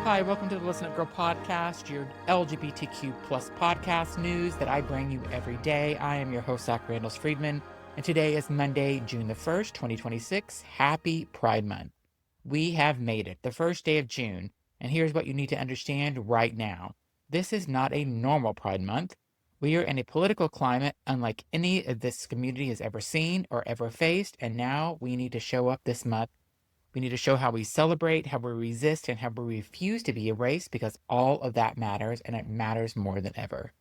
Hi, welcome to the Listen Up Girl podcast, your LGBTQ plus podcast news that I bring you every day. I am your host, Zach Randall Friedman, and today is Monday, June the 1st, 2026. Happy Pride Month. We have made it, the first day of June, and here's what you need to understand right now. This is not a normal Pride Month. We are in a political climate unlike any of this community has ever seen or ever faced, and now we need to show up this month. We need to show how we celebrate, how we resist, and how we refuse to be erased because all of that matters, and it matters more than ever.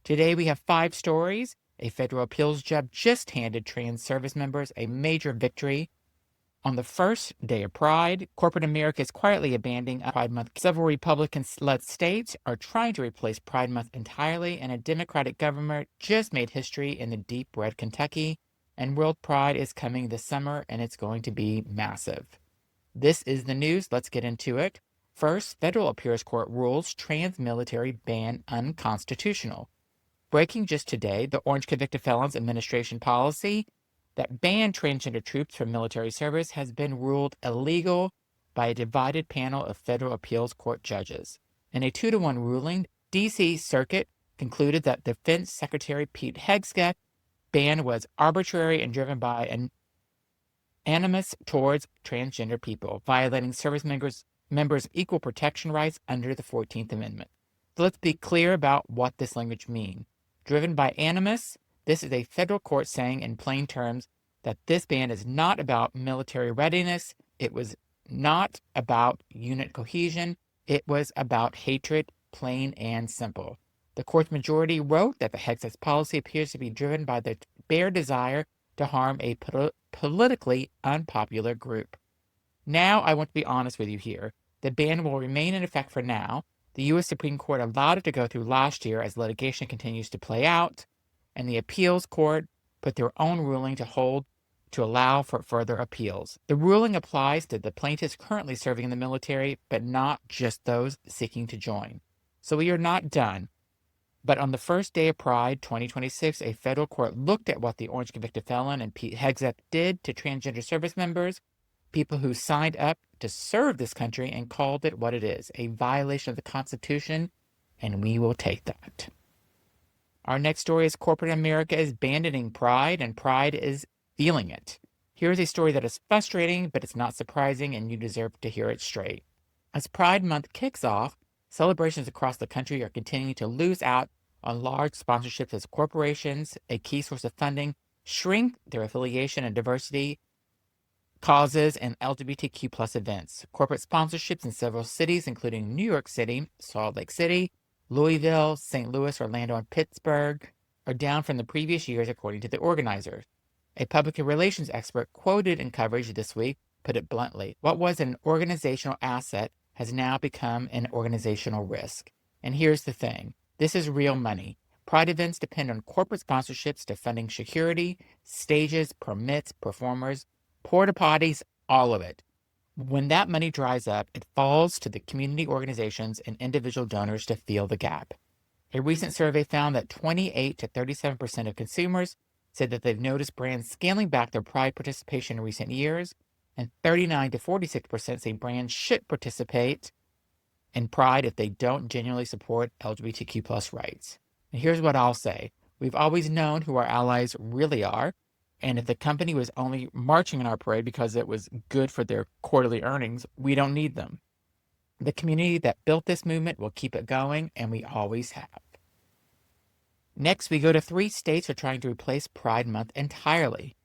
Today we have 5 stories. A federal appeals judge just handed trans service members a major victory. On the first day of Pride, corporate America is quietly abandoning Pride Month. Several Republican-led states are trying to replace Pride Month entirely, and a Democratic government just made history in the deep red Kentucky. And World Pride is coming this summer, and it's going to be massive. This is the news. Let's get into it. First, federal appeals court rules trans military ban unconstitutional. Breaking just today, the Orange Convicted Felons Administration policy that banned transgender troops from military service has been ruled illegal by a divided panel of federal appeals court judges. In a 2-1 ruling, D.C. Circuit concluded that Defense Secretary Pete Hegseth's ban was arbitrary and driven by an animus towards transgender people, violating service members' equal protection rights under the 14th Amendment. So let's be clear about what this language means. Driven by animus, this is a federal court saying in plain terms that this ban is not about military readiness, it was not about unit cohesion, it was about hatred, plain and simple. The court's majority wrote that the Hegseth's policy appears to be driven by the bare desire to harm a politically unpopular group. Now, I want to be honest with you here. The ban will remain in effect for now. The U.S. Supreme Court allowed it to go through last year as litigation continues to play out, and the appeals court put their own ruling to allow for further appeals. The ruling applies to the plaintiffs currently serving in the military, but not just those seeking to join. So we are not done. But on the first day of Pride 2026, a federal court looked at what the Orange Convicted Felon and Pete Hegseth did to transgender service members, people who signed up to serve this country, and called it what it is, a violation of the Constitution, and we will take that. Our next story is corporate America is abandoning Pride, and Pride is feeling it. Here's a story that is frustrating, but it's not surprising, and you deserve to hear it straight. As Pride Month kicks off, celebrations across the country are continuing to lose out on large sponsorships as corporations, a key source of funding, shrink their affiliation and diversity causes and LGBTQ plus events. Corporate sponsorships in several cities, including New York City, Salt Lake City, Louisville, St. Louis, Orlando, and Pittsburgh, are down from the previous years, according to the organizers. A public relations expert quoted in coverage this week put it bluntly: what was an organizational asset has now become an organizational risk. And here's the thing. This is real money. Pride events depend on corporate sponsorships to funding security, stages, permits, performers, porta potties, all of it. When that money dries up, it falls to the community organizations and individual donors to fill the gap. A recent survey found that 28 to 37% of consumers said that they've noticed brands scaling back their Pride participation in recent years, and 39 to 46% say brands should participate in Pride if they don't genuinely support LGBTQ plus rights. And here's what I'll say. We've always known who our allies really are, and if the company was only marching in our parade because it was good for their quarterly earnings, we don't need them. The community that built this movement will keep it going, and we always have. Next, we go to 3 states that are trying to replace Pride Month entirely.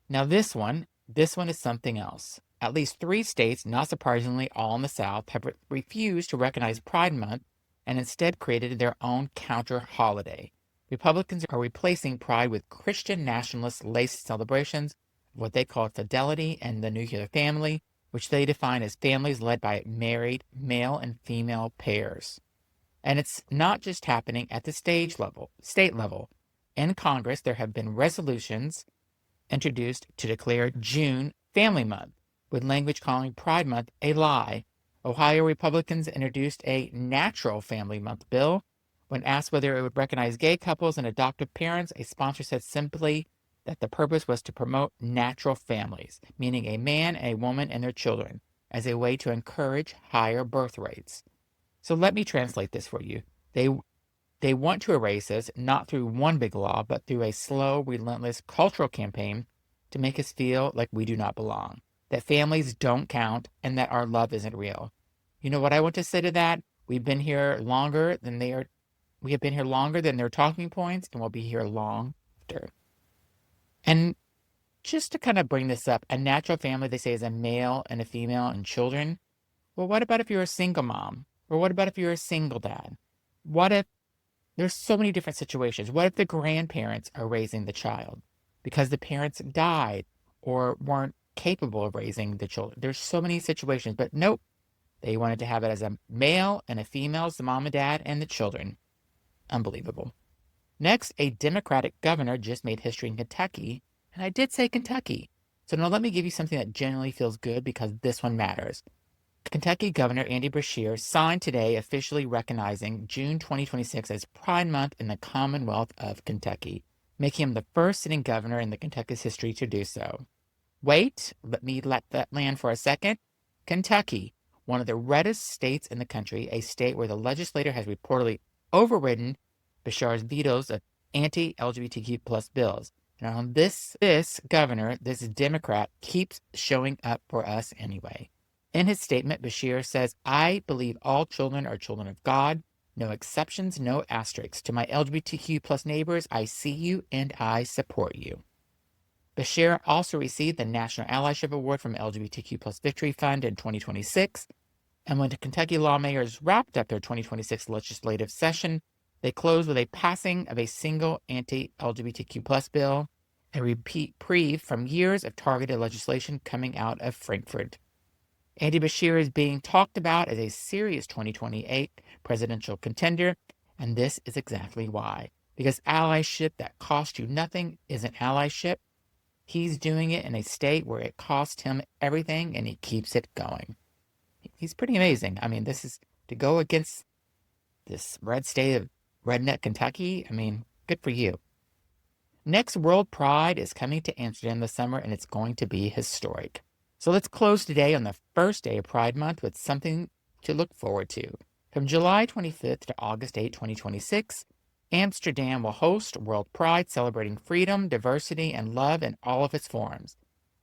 Now this one is something else. At least 3 states, not surprisingly all in the South, have refused to recognize Pride Month and instead created their own counter holiday. Republicans are replacing Pride with Christian nationalist laced celebrations of what they call fidelity and the nuclear family, which they define as families led by married male and female pairs. And it's not just happening at the state level. In Congress, there have been resolutions introduced to declare June Family Month, with language calling Pride Month a lie. Ohio Republicans introduced a Natural Family Month bill. When asked whether it would recognize gay couples and adoptive parents, a sponsor said simply that the purpose was to promote natural families, meaning a man, a woman, and their children. as a way to encourage higher birth rates. So let me translate this for you. They want to erase us not through one big law, but through a slow, relentless cultural campaign to make us feel like we do not belong, that families don't count, and that our love isn't real. You know what I want to say to that? We've been here longer than they are. We have been here longer than their talking points, and we'll be here long after. And just to kind of bring this up, a natural family, they say, is a male and a female and children. Well, what about if you're a single mom? Or what about if you're a single dad? What if there's so many different situations? What if the grandparents are raising the child because the parents died or weren't capable of raising the children? There's so many situations, but nope. They wanted to have it as a male and a female, as the mom and dad, and the children. Unbelievable. Next, a Democratic governor just made history in Kentucky. And I did say Kentucky. So now let me give you something that generally feels good because this one matters. Kentucky Governor Andy Beshear signed today officially recognizing June 2026 as Pride Month in the Commonwealth of Kentucky, making him the first sitting governor in the Kentucky's history to do so. Wait, let that land for a second. Kentucky, one of the reddest states in the country, a state where the legislature has reportedly overridden Beshear's vetoes of anti-LGBTQ plus bills. Now, this governor, this Democrat, keeps showing up for us anyway. In his statement, Beshear says, "I believe all children are children of God. No exceptions, no asterisks. To my LGBTQ plus neighbors, I see you and I support you." Beshear also received the National Allyship Award from LGBTQ plus Victory Fund in 2026. And when the Kentucky lawmakers wrapped up their 2026 legislative session, they closed with a passing of a single anti-LGBTQ plus bill, a reprieve from years of targeted legislation coming out of Frankfurt. Andy Beshear is being talked about as a serious 2028 presidential contender, and this is exactly why. Because allyship that cost you nothing isn't allyship. He's doing it in a state where it cost him everything, and he keeps it going. He's pretty amazing. I mean, this is to go against this red state of redneck Kentucky. I mean, good for you. Next, World Pride is coming to Amsterdam this summer, and it's going to be historic. So let's close today on the first day of Pride Month with something to look forward to. From July 25th to August 8, 2026, Amsterdam will host World Pride, celebrating freedom, diversity, and love in all of its forms,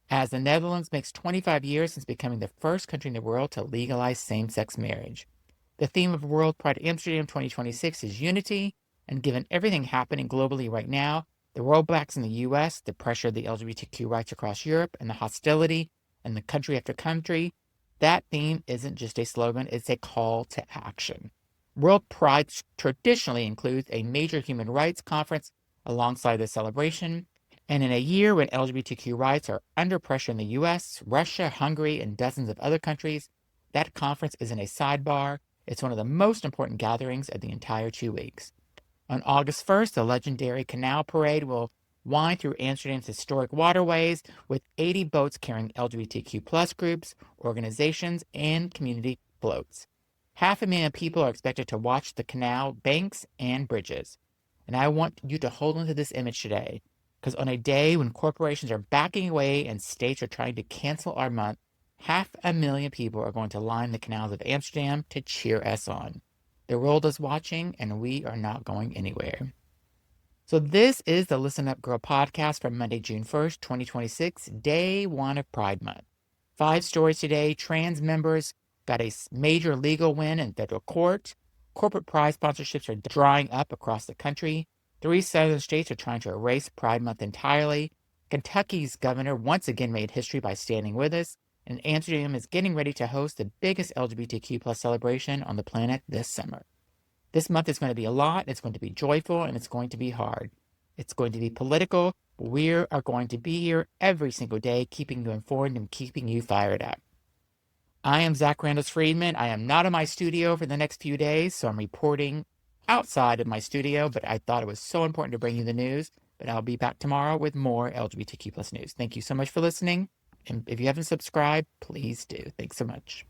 as the Netherlands makes 25 years since becoming the first country in the world to legalize same-sex marriage. The theme of World Pride Amsterdam 2026 is unity, and given everything happening globally right now, the rollbacks in the U.S., the pressure of the LGBTQ rights across Europe, and the hostility in the country after country, that theme isn't just a slogan, it's a call to action. World Pride traditionally includes a major human rights conference alongside the celebration, and in a year when LGBTQ rights are under pressure in the U.S., Russia, Hungary, and dozens of other countries, that conference isn't a sidebar. It's one of the most important gatherings of the entire 2 weeks. On August 1st, the legendary Canal Parade will wind through Amsterdam's historic waterways with 80 boats carrying LGBTQ plus groups, organizations, and community floats. 500,000 people are expected to watch the canal banks and bridges. And I want you to hold on to this image today, because on a day when corporations are backing away and states are trying to cancel our month, 500,000 people are going to line the canals of Amsterdam to cheer us on. The world is watching, and we are not going anywhere. So this is the Listen Up Girl podcast for Monday, June 1st, 2026, day 1 of Pride Month. 5 stories today. Trans members got a major legal win in federal court. Corporate pride sponsorships are drying up across the country. 3 southern states are trying to erase Pride Month entirely. Kentucky's governor once again made history by standing with us. And Amsterdam is getting ready to host the biggest LGBTQ plus celebration on the planet this summer. This month is going to be a lot. It's going to be joyful, and it's going to be hard. It's going to be political. But we are going to be here every single day, keeping you informed and keeping you fired up. I am Zach Randall Friedman. I am not in my studio for the next few days, so I'm reporting outside of my studio, but I thought it was so important to bring you the news. But I'll be back tomorrow with more LGBTQ plus news. Thank you so much for listening. And if you haven't subscribed, please do. Thanks so much.